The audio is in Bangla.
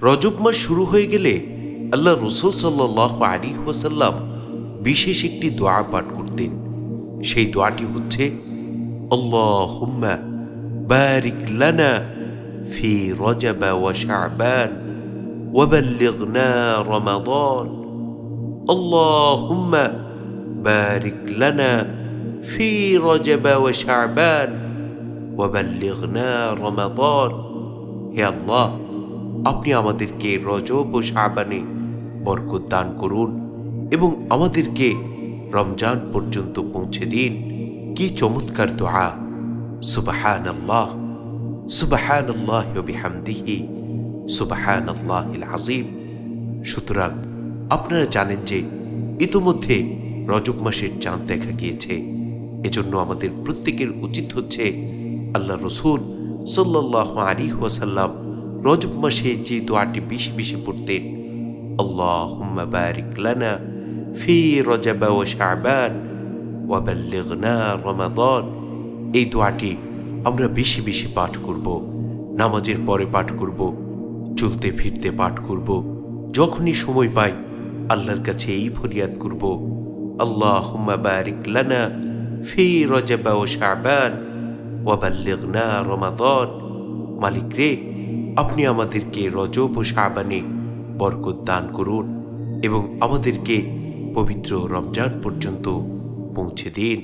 রজব মাস শুরু হয়ে গেলে আল্লাহ রাসূল সাল্লাল্লাহু আলাইহি ওয়াসাল্লাম বিশেষ একটি দোয়া পাঠ করতেন। সেই দোয়াটি হচ্ছে, আল্লাহুম্মা বারিক লানা ফি রজব ওয়া শাবান ওয়া বাল্লিগনা রমাদান। আল্লাহুম্মা বারিক লানা ফি রজব ওয়া শাবান ওয়া বাল্লিগনা রমাদান। হে আল্লাহ, আপনি আমাদেরকে রজব ও শাবানে বরকত দান করুন এবং আমাদেরকে রমজান পর্যন্ত পৌঁছে দিন। কি চমৎকার দোয়া! সুবহানাল্লাহ, সুবহানাল্লাহি ওয়া বিহামদিহি, সুবহানাল্লাহিল আযীম। সুতরাং আপনারা জানেন যে ইতোমধ্যে রজব মাসের চাঁদ দেখা গিয়েছে। এজন্য আমাদের প্রত্যেকের উচিত হচ্ছে আল্লাহ রাসূল সাল্লাল্লাহু আলাইহি ওয়াসাল্লাম রজব মাসে যে দোয়াটি বেশি বেশি পড়তেন, আল্লাহুম্মা বারিক লানা ফি রজব ওয়া শাবান ওয়া বাল্লিগনা রমাদান, এই দোয়াটি আমরা বেশি বেশি পাঠ করব, নামাজের পরে পাঠ করব, চলতে ফিরতে পাঠ করব, যখনই সময় পাই আল্লাহর কাছে এই ফরিয়াদ করব, আল্লাহুম্মা বারিক লানা ফি রজব ওয়া শাবান ওয়া বাল্লিগনা রমাদান। মালিক রে, আপনি আমাদেরকে রজব ও শাবানে বরকত দান করুন এবং আমাদেরকে পবিত্র রমজান পর্যন্ত পৌঁছে দিন।